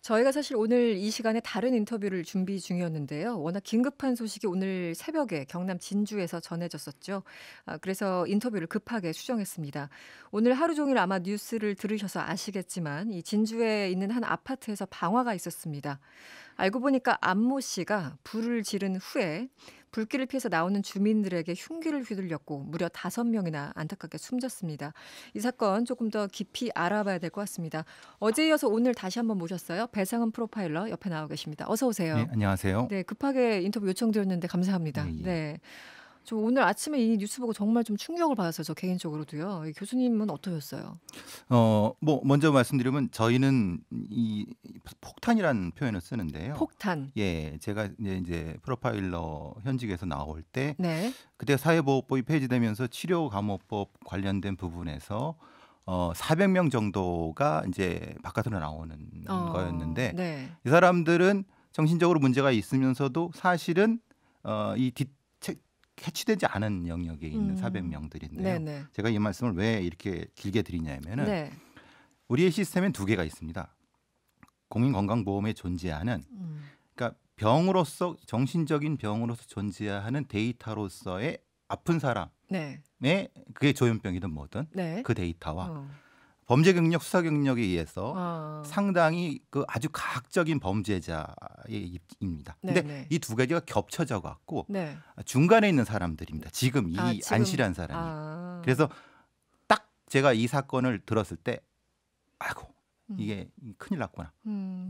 저희가 사실 오늘 이 시간에 다른 인터뷰를 준비 중이었는데요. 워낙 긴급한 소식이 오늘 새벽에 경남 진주에서 전해졌었죠. 그래서 인터뷰를 급하게 수정했습니다. 오늘 하루 종일 아마 뉴스를 들으셔서 아시겠지만 이 진주에 있는 한 아파트에서 방화가 있었습니다. 알고 보니까 안모 씨가 불을 지른 후에 불길을 피해서 나오는 주민들에게 흉기를 휘둘렸고 무려 5명이나 안타깝게 숨졌습니다. 이 사건 조금 더 깊이 알아봐야 될 것 같습니다. 어제 이어서 오늘 다시 한번 모셨어요. 배상은 프로파일러 옆에 나와 계십니다. 어서 오세요. 네, 안녕하세요. 네, 급하게 인터뷰 요청드렸는데 감사합니다. 예, 예. 네. 저 오늘 아침에 이 뉴스 보고 정말 좀 충격을 받았어요. 저 개인적으로도요. 이 교수님은 어떠셨어요? 뭐 먼저 말씀드리면 저희는 이 폭탄이라는 표현을 쓰는데요. 폭탄. 예, 제가 이제 프로파일러 현직에서 나올 때 네. 그때 사회보호법이 폐지되면서 치료감호법 관련된 부분에서 400명 정도가 이제 바깥으로 나오는 거였는데 네. 이 사람들은 정신적으로 문제가 있으면서도 사실은 캐치되지 않은 영역에 있는 400명들인데요. 네네. 제가 이 말씀을 왜 이렇게 길게 드리냐면은 네. 우리의 시스템엔 두 개가 있습니다. 국민건강보험에 존재하는 그러니까 병으로서 정신적인 병으로서 존재하는 데이터로서의 아픈 사람의 네. 그게 조현병이든 뭐든 네. 그 데이터와 어. 범죄 경력, 수사 경력에 의해서 아. 상당히 그 아주 가학적인 범죄자의 입입니다. 근데 네네. 이 두 가지가 겹쳐져 갖고 네. 중간에 있는 사람들입니다. 지금 이 지금. 안실한 사람이. 아. 그래서 딱 제가 이 사건을 들었을 때 아이고 이게 큰일 났구나.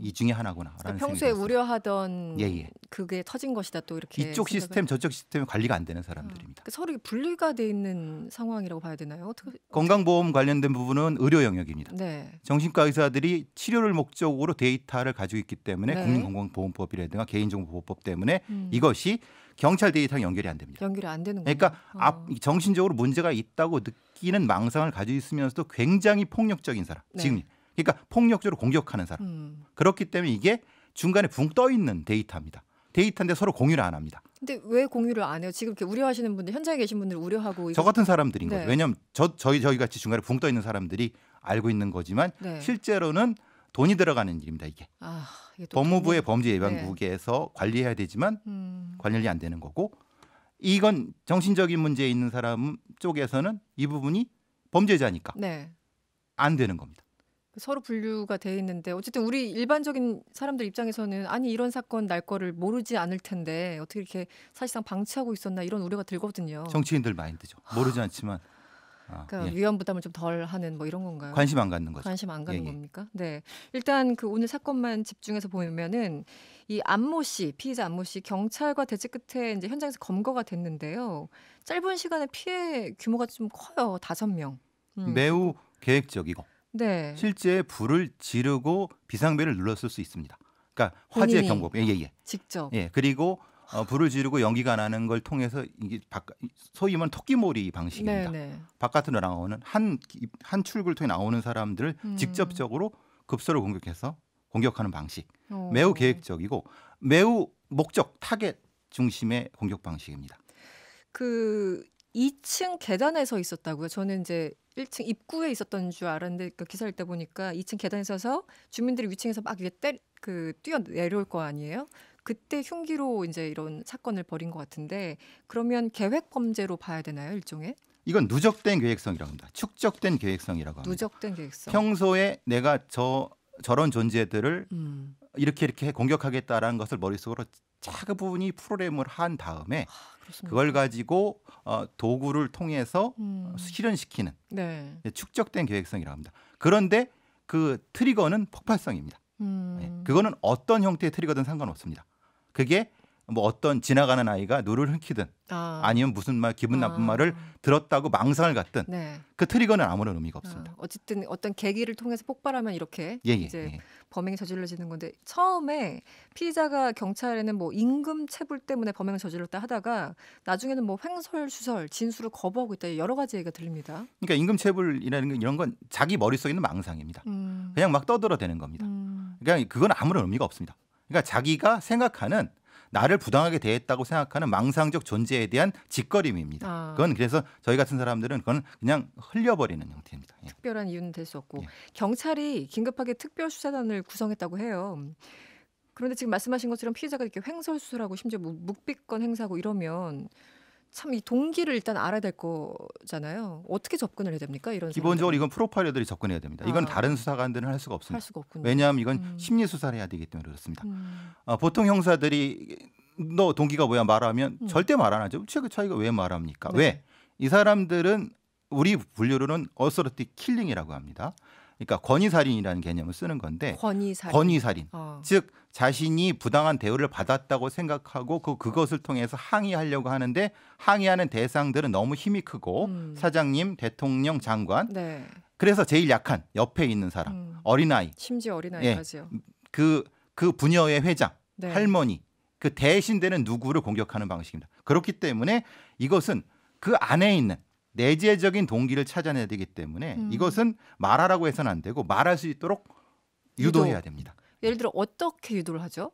이 중에 하나구나라는 그러니까 생각이 평소에 들었어요. 우려하던 예. 그게 터진 것이다 또 이렇게 이쪽 시스템 생각을- 저쪽 시스템이 관리가 안 되는 사람들입니다. 그러니까 서로 분리가 돼 있는 상황이라고 봐야 되나요? 어떻게? 건강보험 관련된 부분은 의료 영역입니다. 네. 정신과 의사들이 치료를 목적으로 데이터를 가지고 있기 때문에 네. 국민건강보험법이라든가 개인정보보호법 때문에 음. 이것이 경찰 데이터랑 연결이 안 됩니다. 연결이 안 되는 거예요. 그러니까 정신적으로 문제가 있다고 느끼는 망상을 가지고 있으면서도 굉장히 폭력적인 사람. 네. 지금 그러니까 폭력적으로 공격하는 사람. 그렇기 때문에 이게 중간에 붕 떠 있는 데이터입니다. 데이터인데 서로 공유를 안 합니다. 근데 왜 공유를 안 해요? 지금 이렇게 우려하시는 분들, 현장에 계신 분들 우려하고 저 같은 사람들인 네. 거죠. 왜냐하면 저희 같이 중간에 붕 떠 있는 사람들이 알고 있는 거지만 네. 실제로는 돈이 들어가는 일입니다. 이게 이게 또 법무부의 돈이- 범죄예방국에서 관리해야 되지만 관리 안 되는 거고 이건 정신적인 문제에 있는 사람 쪽에서는 이 부분이 범죄자니까 네. 안 되는 겁니다. 서로 분류가 돼 있는데 어쨌든 우리 일반적인 사람들 입장에서는 아니 이런 사건 날 거를 모르지 않을 텐데 어떻게 이렇게 사실상 방치하고 있었나 이런 우려가 들거든요. 정치인들 마인드죠. 모르지 않지만 그러니까 예. 위험 부담을 좀 덜 하는 뭐 이런 건가요? 관심 안 갖는 거죠. 관심 안 가는 예, 예. 겁니까? 네. 일단 그 오늘 사건만 집중해서 보면은 이 안모 씨, 피의자 안모 씨 경찰과 대치 끝에 이제 현장에서 검거가 됐는데요. 짧은 시간에 피해 규모가 좀 커요. 5명. 매우 계획적이고 네. 실제 불을 지르고 비상벨을 눌렀을 수 있습니다. 그러니까 화재 본인이 경보. 예. 직접. 예. 그리고 불을 지르고 연기가 나는 걸 통해서 이게 소위 말하는 토끼몰이 방식입니다. 네. 바깥으로 나오는 한 출구를 통해 나오는 사람들을 직접적으로 급소를 공격하는 방식. 매우 계획적이고 매우 목적 타겟 중심의 공격 방식입니다. 그 2층 계단에서 있었다고요. 저는 이제 1층 입구에 있었던 줄 알았는데 그 기사 읽다 보니까 2층 계단에 서서 주민들이 위층에서 막 위에 뛰어 내려올 거 아니에요. 그때 흉기로 이제 이런 사건을 벌인 것 같은데 그러면 계획 범죄로 봐야 되나요, 일종의? 이건 누적된 계획성이라고 합니다. 축적된 계획성이라고 합니다. 누적된 계획성. 평소에 내가 저런 존재들을 이렇게 공격하겠다라는 것을 머릿속으로 차분히 프로그램을 한 다음에 그렇습니까? 그걸 가지고 도구를 통해서 실현시키는 네. 축적된 계획성이라고 합니다. 그런데 그 트리거는 폭발성입니다. 예, 그거는 어떤 형태의 트리거든 상관없습니다. 그게 뭐 어떤 지나가는 아이가 누를 홧히든 아니면 무슨 말 기분 나쁜 말을 들었다고 망상을 갖든 네. 그 트리거는 아무런 의미가 없습니다. 어쨌든 어떤 계기를 통해서 폭발하면 이렇게 예. 이제 범행이 저질러지는 건데 처음에 피의자가 경찰에는 뭐 임금 체불 때문에 범행을 저질렀다 하다가 나중에는 뭐 횡설수설 진술을 거부하고 있다 여러 가지 얘기가 들립니다. 그러니까 임금체불이라는 건 이런 건 자기 머릿속에 있는 망상입니다. 그냥 막 떠들어대는 겁니다. 그러니까 그건 아무런 의미가 없습니다. 그러니까 자기가 생각하는 나를 부당하게 대했다고 생각하는 망상적 존재에 대한 짓거림입니다. 그건 그래서 저희 같은 사람들은 그건 그냥 흘려버리는 형태입니다. 예. 특별한 이유는 될 수 없고 예. 경찰이 긴급하게 특별수사단을 구성했다고 해요. 그런데 지금 말씀하신 것처럼 피해자가 이렇게 횡설수설하고 심지어 묵비권 행사하고 이러면 참 이 동기를 일단 알아야 될 거잖아요. 어떻게 접근을 해야 됩니까? 이런 기본적으로 사람들은? 이건 프로파일러들이 접근해야 됩니다. 이건 다른 수사관들은 할 수가 없습니다. 할 수가 없군요. 왜냐하면 이건 심리 수사를 해야 되기 때문에 그렇습니다. 보통 형사들이 너 동기가 뭐야 말하면 절대 말 안 하죠. 자기가 왜 말합니까? 네. 왜? 이 사람들은 우리 분류로는 어서러티 킬링이라고 합니다. 그러니까 권위살인이라는 개념을 쓰는 건데 권위살인. 즉 자신이 부당한 대우를 받았다고 생각하고 그것을 통해서 항의하려고 하는데 항의하는 대상들은 너무 힘이 크고 사장님, 대통령, 장관. 네. 그래서 제일 약한 옆에 있는 사람, 어린아이. 심지어 어린아이까지요. 예, 그 부녀의 회장, 네. 할머니. 그 대신되는 누구를 공격하는 방식입니다. 그렇기 때문에 이것은 그 안에 있는 내재적인 동기를 찾아내야 되기 때문에 이것은 말하라고 해서는 안 되고 말할 수 있도록 유도해야 됩니다. 예를 들어 어떻게 유도를 하죠?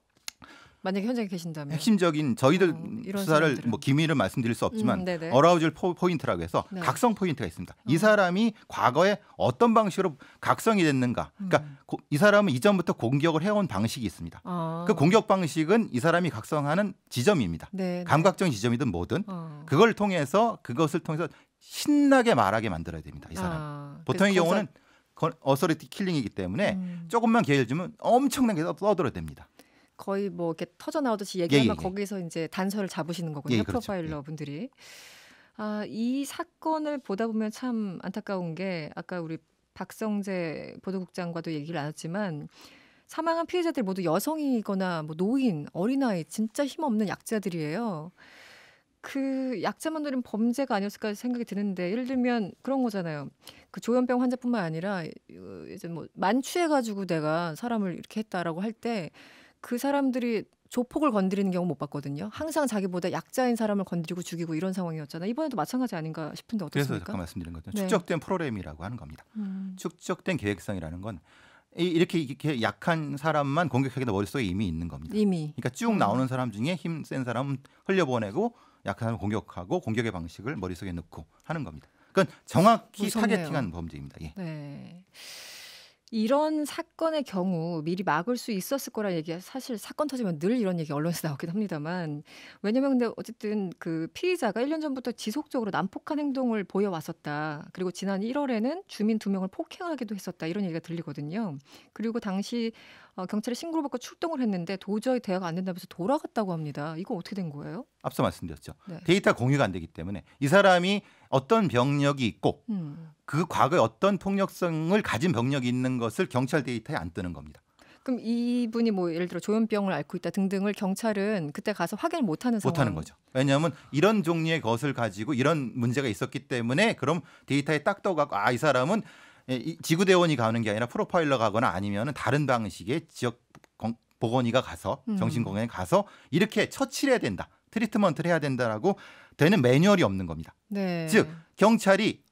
만약에 현장에 계신다면. 핵심적인 저희들 수사를 사람들은. 뭐 기밀을 말씀드릴 수 없지만 네네. 어라우즐 포인트라고 해서 네. 각성 포인트가 있습니다. 이 사람이 과거에 어떤 방식으로 각성이 됐는가. 그러니까 이 사람은 이전부터 공격을 해온 방식이 있습니다. 그 공격 방식은 이 사람이 각성하는 지점입니다. 네, 감각적인 지점이든 뭐든 그것을 통해서 신나게 말하게 만들어야 됩니다. 이 사람. 보통의 경우는 어서리티 킬링이기 때문에 조금만 기회를 주면 엄청나게 떠들어댑니다. 거의 뭐 이렇게 터져 나오듯이 얘기하면 예. 거기서 이제 단서를 잡으시는 거군요. 예, 그렇죠. 프로파일러 분들이. 이 사건을 보다 보면 참 안타까운 게 아까 우리 박성재 보도국장과도 얘기를 나눴지만 사망한 피해자들 모두 여성이거나 뭐 노인, 어린아이 진짜 힘없는 약자들이에요. 그 약자만 노린 범죄가 아니었을까 생각이 드는데 예를 들면 그런 거잖아요. 그 조현병 환자뿐만 아니라 이제 뭐 만취해가지고 내가 사람을 이렇게 했다라고 할 때 그 사람들이 조폭을 건드리는 경우 못 봤거든요. 항상 자기보다 약자인 사람을 건드리고 죽이고 이런 상황이었잖아요. 이번에도 마찬가지 아닌가 싶은데 어떻습니까? 그래서 잠깐 말씀드린 거죠. 네. 축적된 프로그램이라고 하는 겁니다. 축적된 계획성이라는 건 이렇게 약한 사람만 공격하기도 머릿속에 이미 있는 겁니다. 그러니까 쭉 나오는 사람 중에 힘 센 사람은 흘려보내고 약한 사람을 공격하고 공격의 방식을 머릿속에 넣고 하는 겁니다. 그건 정확히 무섭네요. 타겟팅한 범죄입니다. 예. 네. 이런 사건의 경우 미리 막을 수 있었을 거라 얘기가 사실 사건 터지면 늘 이런 얘기 언론에서 나오긴 합니다만 왜냐면 근데 어쨌든 그 피의자가 1년 전부터 지속적으로 난폭한 행동을 보여왔었다. 그리고 지난 1월에는 주민 2명을 폭행하기도 했었다. 이런 얘기가 들리거든요. 그리고 당시 경찰에 신고를 받고 출동을 했는데 도저히 대화가 안 된다면서 돌아갔다고 합니다. 이거 어떻게 된 거예요? 앞서 말씀드렸죠. 네. 데이터 공유가 안 되기 때문에 이 사람이 어떤 병력이 있고 그 과거에 어떤 폭력성을 가진 병력이 있는 것을 경찰 데이터에 안 뜨는 겁니다. 그럼 이분이 뭐 예를 들어 조현병을 앓고 있다 등등을 경찰은 그때 가서 확인을 못하는 상황. 못하는 거죠. 왜냐하면 이런 종류의 것을 가지고 이런 문제가 있었기 때문에 그럼 데이터에 딱 떠가고 이 사람은 지구대원이 가는 게 아니라 프로파일러가 가거나 아니면 다른 방식의 지역 보건의가 가서 정신건강에 가서 이렇게 처치를 해야 된다. 트리트먼트를 해야 된다라고 되는 매뉴얼이 없는 겁니다. 네. 즉 경찰이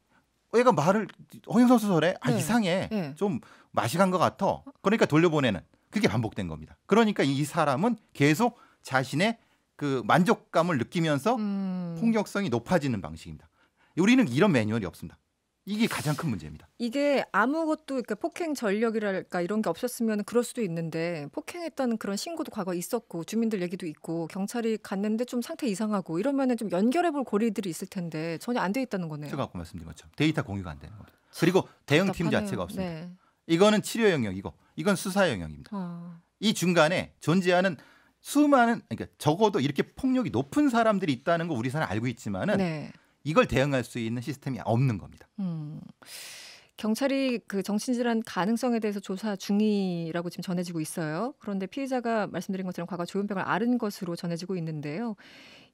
얘가 말을 허영선수설에 네. 이상해. 네. 좀 맛이 간 것 같아. 그러니까 돌려보내는. 그게 반복된 겁니다. 그러니까 이 사람은 계속 자신의 그 만족감을 느끼면서 폭력성이 높아지는 방식입니다. 우리는 이런 매뉴얼이 없습니다. 이게 가장 큰 문제입니다. 이게 아무것도 그러니까 폭행 전력이랄까 이런 게 없었으면 그럴 수도 있는데 폭행했다는 그런 신고도 과거에 있었고 주민들 얘기도 있고 경찰이 갔는데 좀 상태 이상하고 이러면은 좀 연결해볼 고리들이 있을 텐데 전혀 안 돼 있다는 거네요. 제가 아까 말씀드린 것처럼 데이터 공유가 안 되는 겁니다. 그리고 대응팀 답답하네요. 자체가 없습니다. 네. 이거는 치료 영역이고 이건 수사 영역입니다. 이 중간에 존재하는 수많은 그러니까 적어도 이렇게 폭력이 높은 사람들이 있다는 거 우리 사람 알고 있지만은 네. 이걸 대응할 수 있는 시스템이 없는 겁니다. 경찰이 그 정신질환 가능성에 대해서 조사 중이라고 지금 전해지고 있어요. 그런데 피의자가 말씀드린 것처럼 과거 조현병을 앓은 것으로 전해지고 있는데요.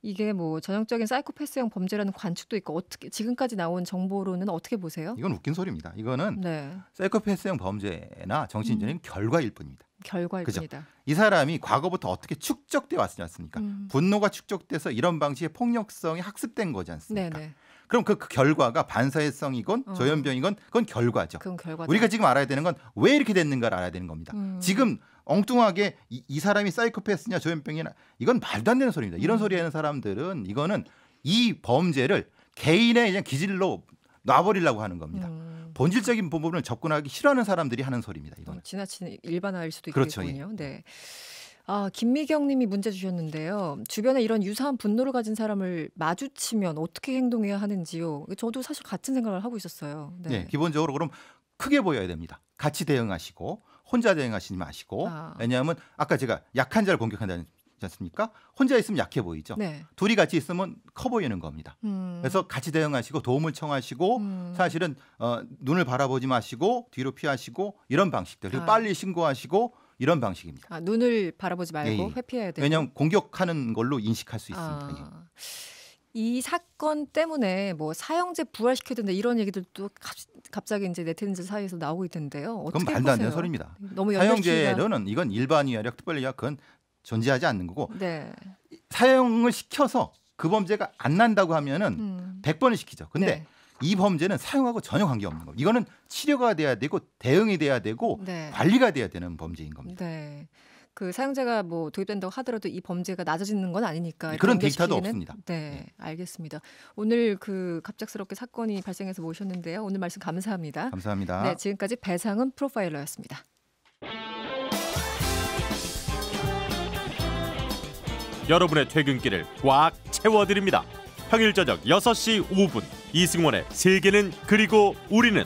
이게 뭐 전형적인 사이코패스형 범죄라는 관측도 있고 어떻게 지금까지 나온 정보로는 어떻게 보세요? 이건 웃긴 소리입니다. 이거는 네. 사이코패스형 범죄나 정신질환은 결과일 뿐입니다. 결과일 그죠? 뿐이다. 이 사람이 과거부터 어떻게 축적돼 왔지 않습니까? 분노가 축적돼서 이런 방식의 폭력성이 학습된 거지 않습니까? 네네. 그럼 그 결과가 반사회성이건 조현병이건 그건 결과죠. 우리가 지금 알아야 되는 건 왜 이렇게 됐는가를 알아야 되는 겁니다. 지금 엉뚱하게 이 사람이 사이코패스냐 조현병이냐 이건 말도 안 되는 소리입니다. 이런 소리 하는 사람들은 이거는 이 범죄를 개인의 그냥 기질로 놔버리려고 하는 겁니다. 본질적인 부분을 접근하기 싫어하는 사람들이 하는 소리입니다. 이거는. 지나치는 일반화일 수도 그렇죠, 있겠군요. 네. 김미경 님이 문제 주셨는데요. 주변에 이런 유사한 분노를 가진 사람을 마주치면 어떻게 행동해야 하는지요. 저도 사실 같은 생각을 하고 있었어요. 네, 기본적으로 그럼 크게 보여야 됩니다. 같이 대응하시고 혼자 대응하시지 마시고. 왜냐하면 아까 제가 약한 자를 공격한다지 않습니까? 혼자 있으면 약해 보이죠. 네. 둘이 같이 있으면 커 보이는 겁니다. 그래서 같이 대응하시고 도움을 청하시고 사실은 눈을 바라보지 마시고 뒤로 피하시고 이런 방식들. 그리고 빨리 신고하시고 이런 방식입니다. 눈을 바라보지 말고 회피해야 돼요. 왜냐하면 공격하는 걸로 인식할 수 있으니까. 이 사건 때문에 뭐 사형제 부활시켜야 된다 이런 얘기들도 갑자기 이제 네티즌들 사이에서 나오고 있던데요. 어떻게 그건 말도 안 되는 소리입니다. 너무 사형제로는 이건 일반 위하력, 특별 위하력 그건 존재하지 않는 거고 네. 사형을 시켜서 그 범죄가 안 난다고 하면은 100번을 시키죠. 근데 네. 이 범죄는 사형하고 전혀 관계없는 겁니다. 이거는 치료가 돼야 되고 대응이 돼야 되고 네. 관리가 돼야 되는 범죄인 겁니다. 네. 그 사형제가 뭐 도입된다고 하더라도 이 범죄가 낮아지는 건 아니니까 그런 데이터도 없습니다. 네, 알겠습니다. 오늘 그 갑작스럽게 사건이 발생해서 모셨는데요. 오늘 말씀 감사합니다. 감사합니다. 네, 지금까지 배상은 프로파일러였습니다. 여러분의 퇴근길을 꽉 채워드립니다. 평일 저녁 6시 5분 이승원의 세계는 그리고 우리는